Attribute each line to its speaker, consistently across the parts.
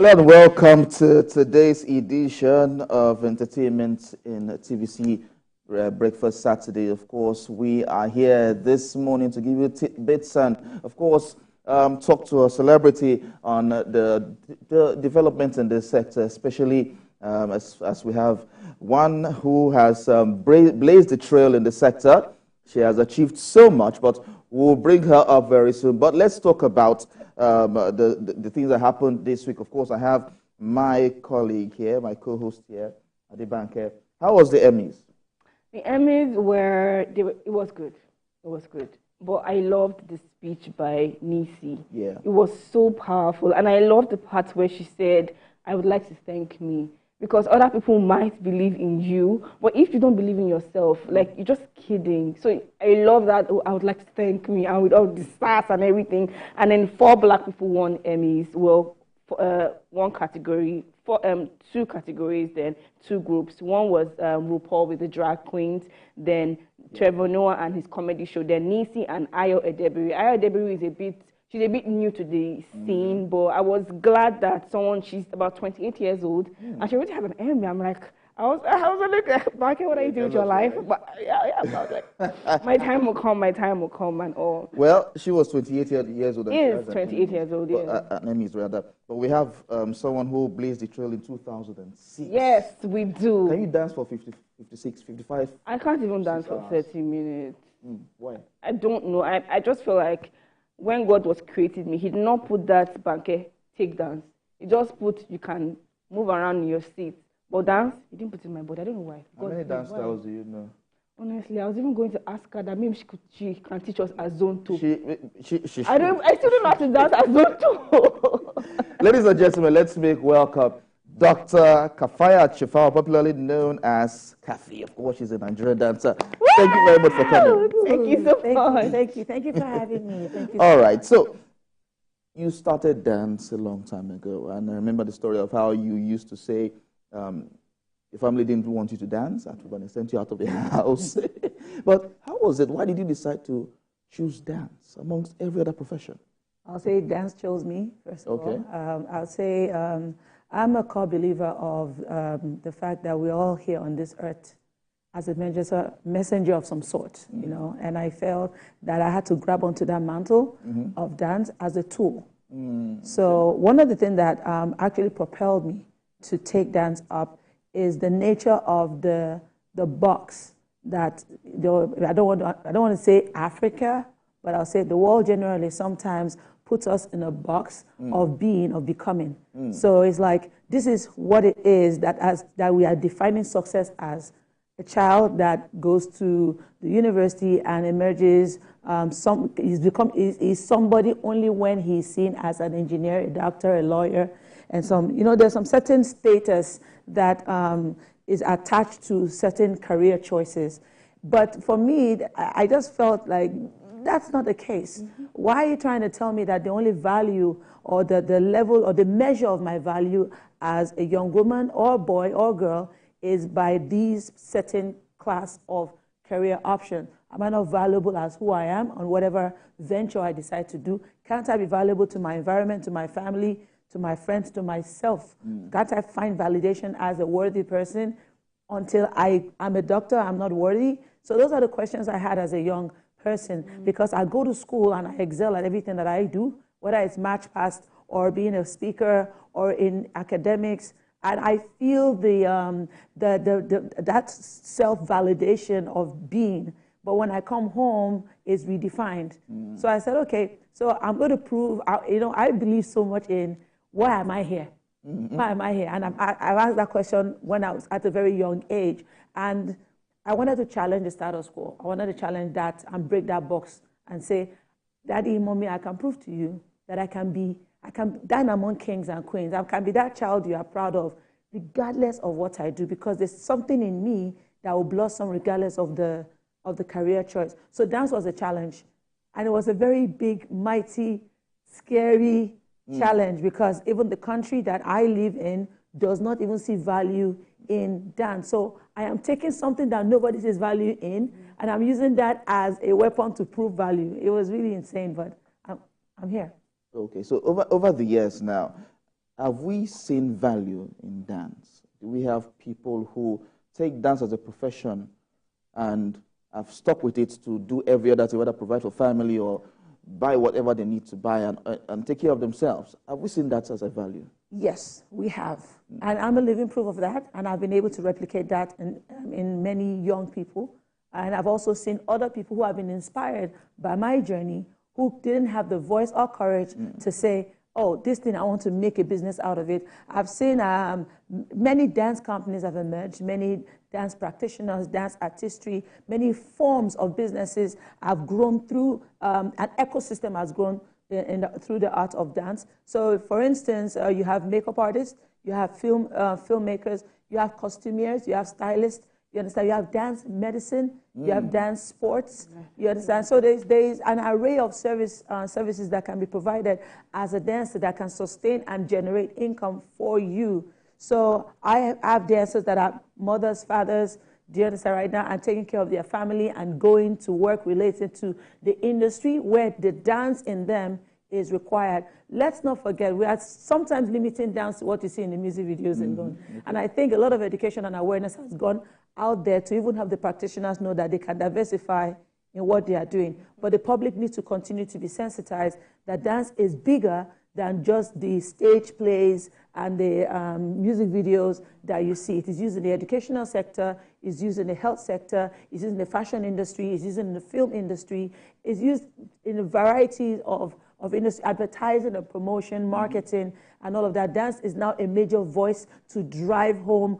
Speaker 1: Hello and welcome to today's edition of Entertainment in TVC Breakfast Saturday. Of course, we are here this morning to give you tidbits and, of course, talk to a celebrity on the development in this sector, especially as we have one who has blazed the trail in the sector. She has achieved so much, but we'll bring her up very soon. But let's talk about the things that happened this week. Of course, I have my colleague here, my co-host here, Adebanke. How was the Emmys?
Speaker 2: The Emmys it was good. It was good. But I loved the speech by Nisi.
Speaker 1: Yeah.
Speaker 2: It was so powerful. And I loved the part where she said, I would like to thank me. Because other people might believe in you, but if you don't believe in yourself, like, you're just kidding. So I love that. Oh, I would like to thank me, and with all the stars and everything. And then 4 black people won Emmys. Well, one category, two categories, then 2 groups. One was RuPaul with the drag queens, then Trevor Noah and his comedy show, then Nisi and Ayo Edebiri. Ayo Edebiri is she's a bit new to the scene, but I was glad that she's about 28 years old, and she already has an Emmy. I'm like, I was like, Market, what are you doing with your life? But I was like, my time will come, and all.
Speaker 1: Well, she was 28 years old.
Speaker 2: She is 28 years old, yeah.
Speaker 1: Emmys, rather. But we have someone who blazed the trail in 2006.
Speaker 2: Yes, we do.
Speaker 1: Can you dance for 50, 56, 55?
Speaker 2: I can't even dance for 30 minutes.
Speaker 1: Why?
Speaker 2: I don't know. I just feel like when God was creating me, He did not put that banke, take dance. He just put, you can move around in your seat. But dance, He didn't put it in my body. I don't know why.
Speaker 1: How many dance styles do you know?
Speaker 2: Honestly, I was even going to ask her that maybe she can teach us a zone 2.
Speaker 1: She
Speaker 2: I still don't know how to dance a zone 2.
Speaker 1: Ladies and gentlemen, let's make welcome Dr. Kaffy Chifao, popularly known as Kaffy. Of course, she's a Nigerian dancer. Woo! Thank you very much for coming.
Speaker 2: Thank you so much.
Speaker 3: Thank you for having me. Thank you.
Speaker 1: All right, so you started dance a long time ago, and I remember the story of how you used to say your family didn't want you to dance, that would send you out of the house. But how was it? Why did you decide to choose dance amongst every other profession?
Speaker 3: I'll say dance chose me, first of all. I'll say I'm a core believer of the fact that we're all here on this earth as a messenger of some sort, you know, and I felt that I had to grab onto that mantle of dance as a tool. So one of the things that actually propelled me to take dance up is the nature of the box that, I don't want to say Africa, but I'll say the world generally sometimes puts us in a box of being, of becoming. So it's like, this is what it is that we are defining success as. A child that goes to the university and emerges, is somebody only when he's seen as an engineer, a doctor, a lawyer, and there's some certain status that is attached to certain career choices. But for me, I just felt like that's not the case. Why are you trying to tell me that the only value or the level or the measure of my value as a young woman or boy or girl is by these certain class of career options? Am I not valuable as who I am on whatever venture I decide to do? Can't I be valuable to my environment, to my family, to my friends, to myself? Can't I find validation as a worthy person? Until I'm a doctor, I'm not worthy? So those are the questions I had as a young person, because I go to school and I excel at everything that I do, whether it's match past or being a speaker or in academics, and I feel that self-validation of being. But when I come home, it's redefined. So I said, okay, so I'm going to prove, I believe so much in why am I here? Why am I here? And I've asked that question when I was at a very young age. And I wanted to challenge the status quo. I wanted to challenge that and break that box and say, Daddy, Mommy, I can prove to you that I can dine among kings and queens. I can be that child you are proud of, regardless of what I do, because there's something in me that will blossom regardless of the career choice. So dance was a challenge. And it was a very big, mighty, scary challenge, because even the country that I live in does not even see value in dance. So I am taking something that nobody sees value in, and I'm using that as a weapon to prove value. It was really insane, but I'm here.
Speaker 1: Okay, so over the years now, have we seen value in dance? Do we have people who take dance as a profession and have stuck with it to do every other thing, whether provide for family or buy whatever they need to buy and take care of themselves? Have we seen that as a value?
Speaker 3: Yes, we have. And I'm a living proof of that, and I've been able to replicate that in many young people. And I've also seen other people who have been inspired by my journey who didn't have the voice or courage to say, oh, this thing, I want to make a business out of it. I've seen many dance companies have emerged, many dance practitioners, dance artistry, many forms of businesses have grown through, an ecosystem has grown through the art of dance. So, for instance, you have makeup artists, you have filmmakers, you have costumiers, you have stylists, you understand? You have dance medicine, you have dance sports, you understand? So there's an array of services that can be provided as a dancer that can sustain and generate income for you. So I have dancers that are mothers, fathers, do you understand, right now, and taking care of their family and going to work related to the industry where the dance in them is required. Let's not forget, we are sometimes limiting dance to what you see in the music videos alone. And I think a lot of education and awareness has gone out there to even have the practitioners know that they can diversify in what they are doing. But the public needs to continue to be sensitized that dance is bigger than just the stage plays and the music videos that you see. It is used in the educational sector, it's used in the health sector, it's used in the fashion industry, it's used in the film industry, it's used in a variety of industry, advertising and promotion, marketing, and all of that. Dance is now a major voice to drive home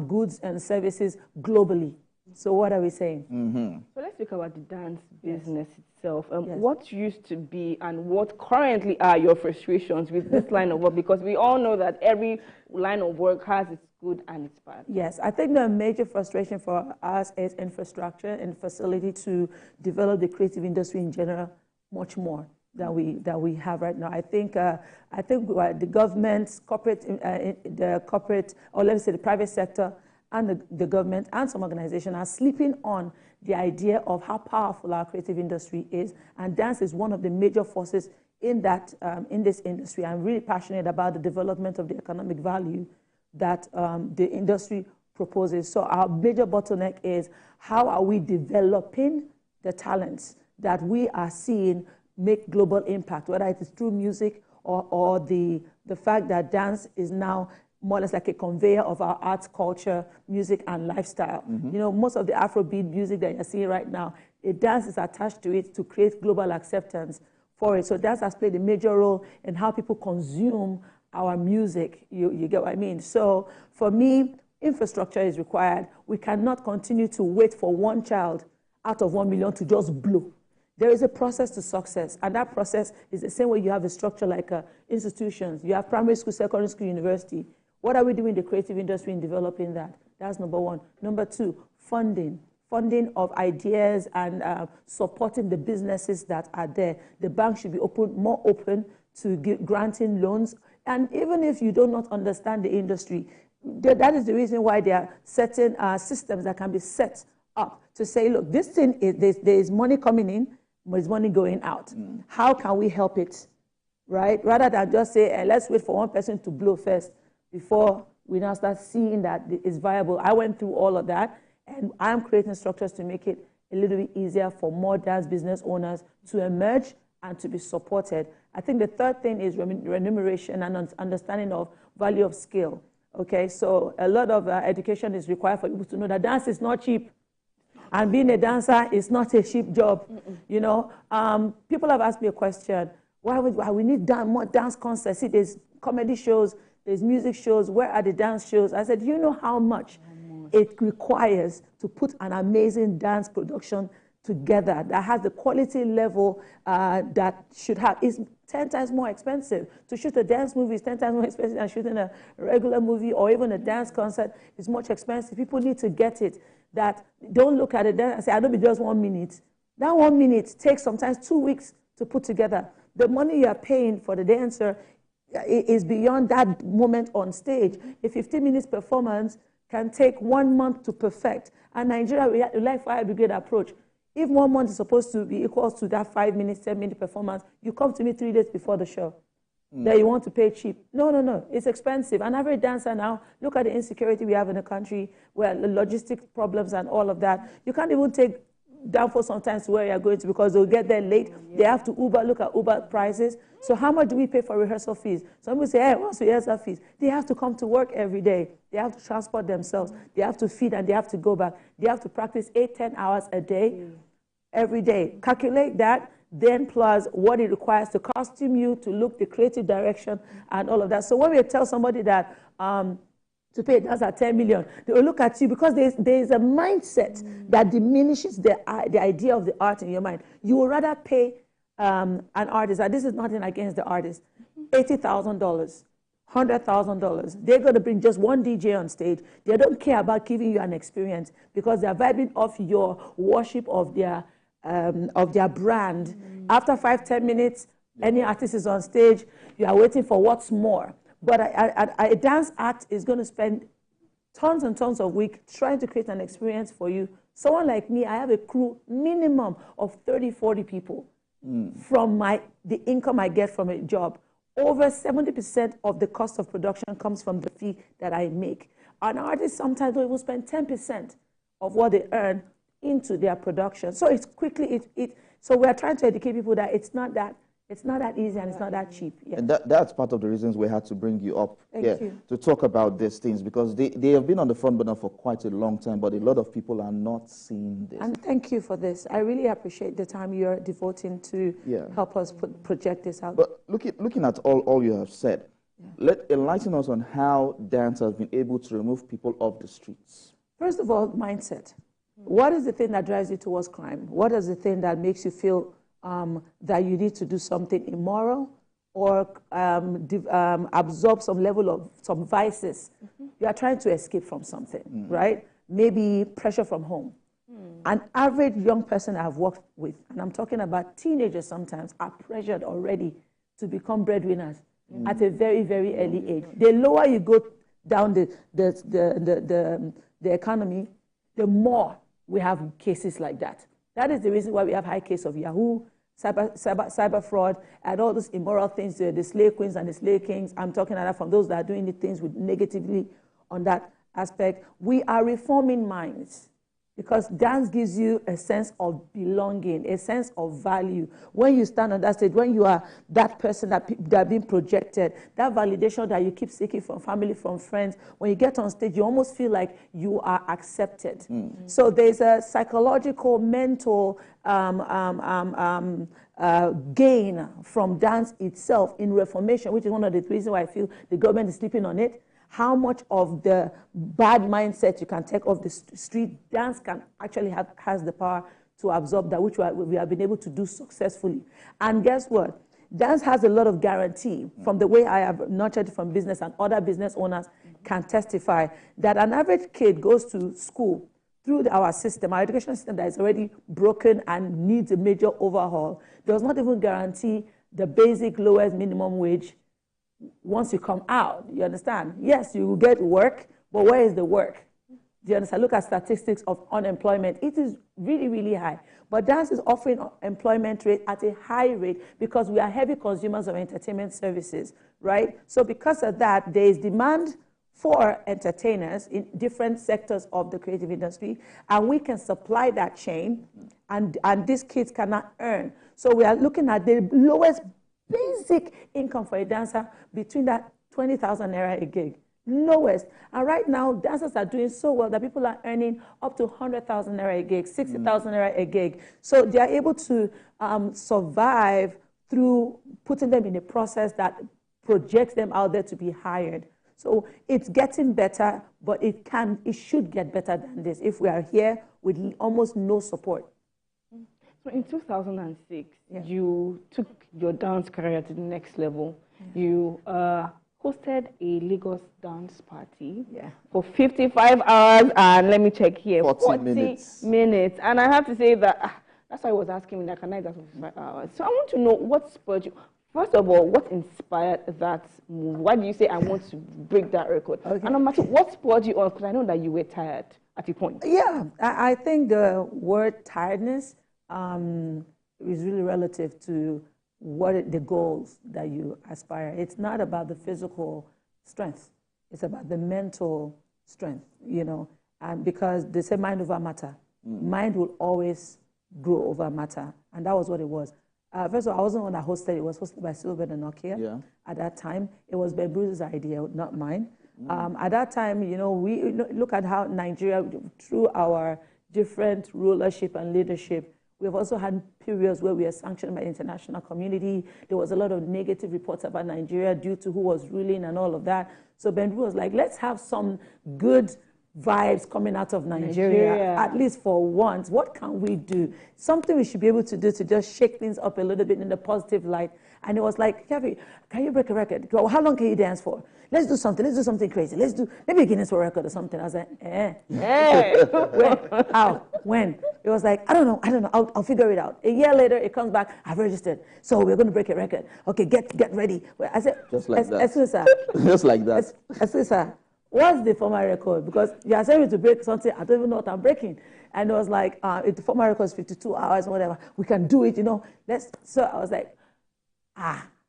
Speaker 3: goods and services globally. So what are we saying?
Speaker 2: So let's talk about the dance business itself. What used to be and what currently are your frustrations with this line of work? Because we all know that every line of work has its good and its bad.
Speaker 3: Yes, I think the major frustration for us is infrastructure and facility to develop the creative industry in general much more that we have right now. I think the government, the corporate, or let me say the private sector, and the government and some organizations are sleeping on the idea of how powerful our creative industry is, and dance is one of the major forces in that in this industry. I'm really passionate about the development of the economic value that the industry proposes. So our major bottleneck is how are we developing the talents that we are seeing make global impact, whether it is through music or the fact that dance is now more or less like a conveyor of our arts, culture, music, and lifestyle. You know, most of the Afrobeat music that you're seeing right now, a dance is attached to it to create global acceptance for it. So dance has played a major role in how people consume our music. You get what I mean? So for me, infrastructure is required. We cannot continue to wait for one child out of 1 million to just blow. There is a process to success, and that process is the same way you have a structure like institutions. You have primary school, secondary school, university. What are we doing in the creative industry in developing that? That's number one. Number two, funding. Funding of ideas and supporting the businesses that are there. The bank should be more open to granting loans. And even if you do not understand the industry, that is the reason why there are certain systems that can be set up to say, look, this thing, there is money coming in, there's money going out. How can we help it, right? Rather than just say, let's wait for one person to blow first before we now start seeing that it's viable. I went through all of that, and I'm creating structures to make it a little bit easier for more dance business owners to emerge and to be supported. I think the third thing is remuneration and understanding of value of skill. Okay, so a lot of education is required for people to know that dance is not cheap. And being a dancer is not a cheap job. You know, people have asked me a question, why we need more dance concerts? See, there's comedy shows, there's music shows, where are the dance shows? I said, you know how much it requires to put an amazing dance production together that has the quality level that should have, is 10 times more expensive. To shoot a dance movie is 10 times more expensive than shooting a regular movie, or even a dance concert is much expensive. People need to get it, that don't look at it and say, I don't be just 1 minute. That 1 minute takes sometimes 2 weeks to put together. The money you are paying for the dancer is beyond that moment on stage. A 15 minutes performance can take 1 month to perfect. And Nigeria, we like fire brigade approach. If 1 month is supposed to be equal to that 5 minutes, 10-minute performance, you come to me 3 days before the show. that you want to pay cheap. No, no, no. It's expensive. An average dancer now, look at the insecurity we have in the country, where the logistic problems and all of that. You can't even take down for sometimes where you're going to because they'll get there late. They have to Uber, look at Uber prices. So how much do we pay for rehearsal fees? Some people say, hey, what's rehearsal fees? They have to come to work every day. They have to transport themselves. They have to feed and they have to go back. They have to practice 8-10 hours a day, every day. Calculate that, then plus what it requires to costume you, to look the creative direction and all of that. So when we tell somebody that to pay that's at 10 million, they will look at you because there's a mindset that diminishes the idea of the art in your mind. You would rather pay an artist, and this is nothing against the artist, $80,000, $100,000. They're going to bring just one DJ on stage. They don't care about giving you an experience because they're vibing off your worship of their brand. After 5-10 minutes, any artist is on stage, you are waiting for what's more. But a dance act is going to spend tons and tons of weeks trying to create an experience for you. Someone like me, I have a crew minimum of 30, 40 people from the income I get from a job. Over 70% of the cost of production comes from the fee that I make. An artist sometimes will even spend 10% of what they earn into their production. So it's quickly, so we're trying to educate people that it's not that easy and it's not that cheap. Yeah.
Speaker 1: And that's part of the reasons we had to bring you up here to talk about these things, because they have been on the front burner for quite a long time, but a lot of people are not seeing this.
Speaker 3: And thank you for this. I really appreciate the time you're devoting to help us project this out.
Speaker 1: But looking at all you have said, enlighten us on how dance has been able to remove people off the streets.
Speaker 3: First of all, mindset. What is the thing that drives you towards crime? What is the thing that makes you feel that you need to do something immoral or absorb some level of some vices? You are trying to escape from something, right? Maybe pressure from home. An average young person I've worked with, and I'm talking about teenagers sometimes, are pressured already to become breadwinners at a very, very early age. The lower you go down the economy, the more we have cases like that. That is the reason why we have high case of Yahoo, cyber fraud, and all those immoral things, the slave queens and the slave kings. I'm talking about from those that are doing the things with negatively on that aspect. We are reforming minds because dance gives you a sense of belonging, a sense of value. When you stand on that stage, when you are that person that being projected, that validation that you keep seeking from family, from friends, when you get on stage, you almost feel like you are accepted. So there's a psychological, mental gain from dance itself in reformation, which is one of the reasons why I feel the government is sleeping on it. How much of the bad mindset you can take off the street, dance can actually has the power to absorb that, which we have been able to do successfully. And guess what? Dance has a lot of guarantee from the way I have nurtured from business, and other business owners can testify that an average kid goes to school through our system, our education system that is already broken and needs a major overhaul, does not even guarantee the basic lowest minimum wage once you come out. You understand? Yes, you will get work, but where is the work? Do you understand? Look at statistics of unemployment. It is really, really high. But dance is offering employment rate at a high rate because we are heavy consumers of entertainment services, right? So because of that, there is demand for entertainers in different sectors of the creative industry, and we can supply that chain, and these kids cannot earn. So we are looking at the lowest basic income for a dancer between that 20,000 naira a gig, lowest. And right now, dancers are doing so well that people are earning up to 100,000 naira a gig, 60,000 naira a gig. So they are able to survive through putting them in a process that projects them out there to be hired. So it's getting better, but it should get better than this if we are here with almost no support.
Speaker 2: So in 2006, you took your dance career to the next level. You hosted a Lagos dance party for 55 hours, and let me check here, 40 minutes. And I have to say that, that's why I was asking me, like, can I dance for 55 hours? So I want to know what spurred you. First of all, what inspired that move? Why do you say I want to break that record? Okay. And number two, what spurred you on? Because I know that you were tired at a point.
Speaker 3: Yeah, I think the word tiredness is really relative to the goals that you aspire. It's not about the physical strength. It's about the mental strength, you know, and because they say mind over matter. Mind will always grow over matter, and that was what it was. First of all, I wasn't the one that hosted. It was hosted by Silver and Nokia. Yeah. At that time, it was Ben Bruce's idea, not mine. At that time, you know, we look at how Nigeria, through our different rulership and leadership, we've also had periods where we are sanctioned by the international community. There was a lot of negative reports about Nigeria due to who was ruling and all of that. So Ben Bruce was like, let's have some good vibes coming out of Nigeria, at least for once. What can we do? Something we should be able to do to just shake things up a little bit in a positive light. And it was like, Kaffy, can you break a record? How long can you dance for? Let's do something. Let's do something crazy. Let's do maybe a Guinness World Record or something. I was like, when? How? When? It was like, I don't know. I'll figure it out. A year later, it comes back. I've registered. So we're going to break a record. Okay, get ready. I said, just like that.
Speaker 1: Just like that.
Speaker 3: Sir, what's the former record? Because you are saying to break something, I don't even know what I'm breaking. And it was like, if the former record is 52 hours or whatever, we can do it, you know. So I was like,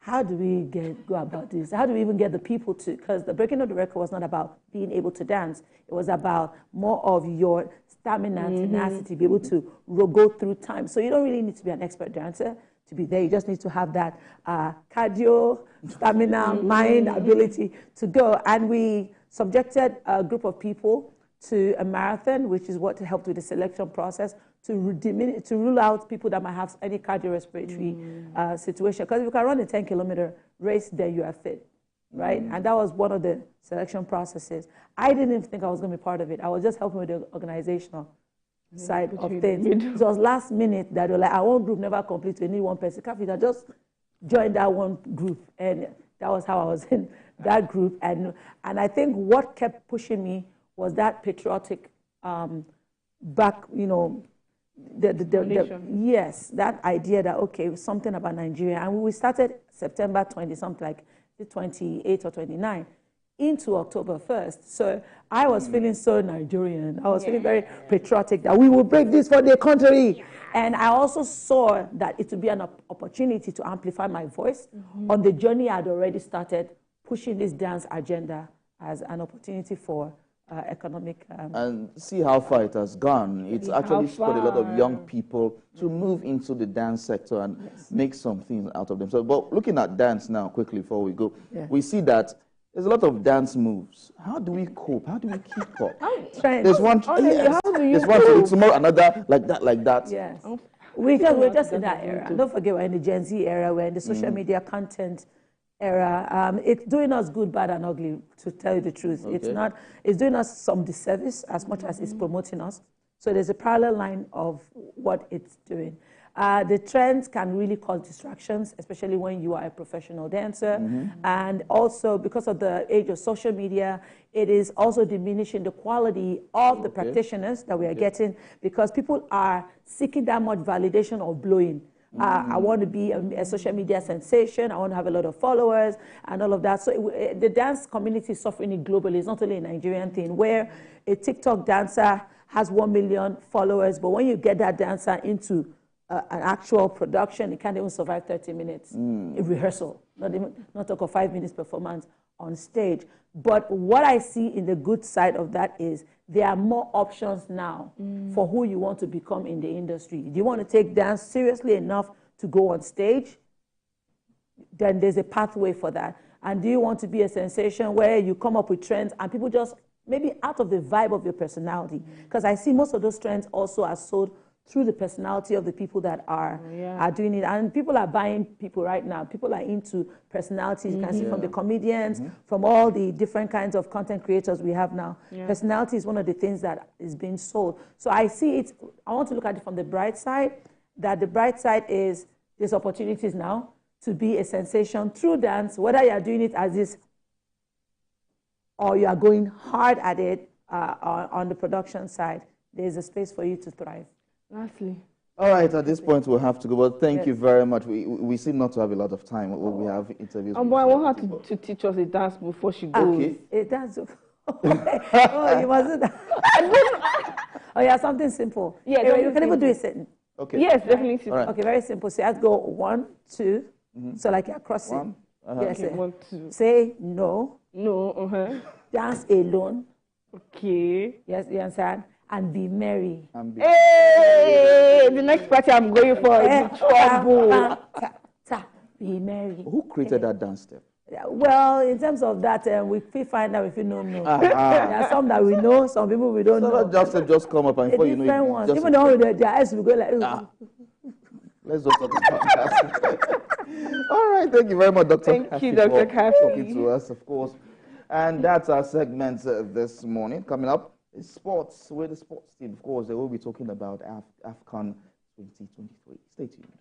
Speaker 3: how do we go about this? How do we even get the people to? Because the breaking of the record was not about being able to dance. It was about more of your stamina, tenacity, be able to go through time. So you don't really need to be an expert dancer to be there. You just need to have that cardio, stamina, mind, ability to go. And we subjected a group of people to a marathon, which is what helped with the selection process, to rule out people that might have any cardiorespiratory situation. Because if you can run a 10-kilometer race, then you are fit, right? And that was one of the selection processes. I didn't even think I was going to be part of it. I was just helping with the organizational side of things. So it was last minute that they were like, our one group never complete, we need one person. Kaffy, I just joined that one group, and that was how I was in that group. And I think what kept pushing me was that patriotic back, you know, yes, that idea that, okay, something about Nigeria. And we started September 20, something like the 28th or 29th, into October 1st. So I was feeling so Nigerian. I was feeling very patriotic that we will break this for the country. And I also saw that it would be an opportunity to amplify my voice on the journey I'd already started, pushing this dance agenda as an opportunity for economic...
Speaker 1: and see how far it has gone. It's actually spurred a lot of young people to move into the dance sector and make something out of themselves. But looking at dance now, quickly before we go, we see that there's a lot of dance moves. How do we cope? How do we keep up? There's one, there's one tomorrow, another, like that.
Speaker 3: Yes. We're just in that era. Don't forget, we're in the Gen Z era, we're in the social media content era. It's doing us good, bad, and ugly, to tell you the truth. It's doing us some disservice as much as it's promoting us. So there's a parallel line of what it's doing. The trends can really cause distractions, especially when you are a professional dancer. And also, because of the age of social media, it is also diminishing the quality of the practitioners that we are getting, because people are seeking that much validation or blowing. I want to be a social media sensation. I want to have a lot of followers and all of that. So the dance community is suffering globally. It's not only a Nigerian thing, where a TikTok dancer has 1 million followers, but when you get that dancer into an actual production, it can't even survive 30 minutes in rehearsal, not talk of 5 minutes performance on stage. But what I see in the good side of that is there are more options now for who you want to become in the industry. Do you want to take dance seriously enough to go on stage? Then there's a pathway for that. And do you want to be a sensation where you come up with trends and people just, maybe out of the vibe of your personality? Because I see most of those trends also are sold through the personality of the people that are doing it. And people are buying people right now. People are into personalities. You can see from the comedians, from all the different kinds of content creators we have now. Personality is one of the things that is being sold. So I see it, I want to look at it from the bright side, that the bright side is there's opportunities now to be a sensation through dance, whether you are doing it as this or you are going hard at it on the production side. There's a space for you to thrive.
Speaker 2: Lastly.
Speaker 1: All right, at this point we'll have to go, but thank you very much. We seem not to have a lot of time. We have interviews.
Speaker 2: But I want her to teach us a dance before she goes.
Speaker 1: Okay.
Speaker 3: A dance. Oh, you mustn't. Oh, yeah, something simple. Yeah, you can even do a sitting.
Speaker 1: Okay.
Speaker 2: Yes, definitely.
Speaker 1: Right.
Speaker 3: Okay, very simple. So you have to go 1, 2, So like you're crossing.
Speaker 1: One.
Speaker 3: Yes.
Speaker 2: Okay, 1, 2.
Speaker 3: Say no.
Speaker 2: No.
Speaker 3: Dance alone.
Speaker 2: Okay.
Speaker 3: Yes, you understand? And be merry.
Speaker 2: Hey, the next party I'm going for is trouble.
Speaker 3: Be merry.
Speaker 1: Who created that dance step?
Speaker 3: Well, in terms of that, we find out if you don't know. There are some that we know, some people we don't know.
Speaker 1: Just come up and before you know
Speaker 3: different
Speaker 1: it,
Speaker 3: ones. Even though their eyes will go like.
Speaker 1: Let's just talk about that. All right, thank you very much, Dr.
Speaker 2: Thank you, Dr. Kaffy.
Speaker 1: Talking to us, of course. And that's our segment this morning. Coming up is sports. With the sports team, of course, they will be talking about AFCON 2023. Stay tuned.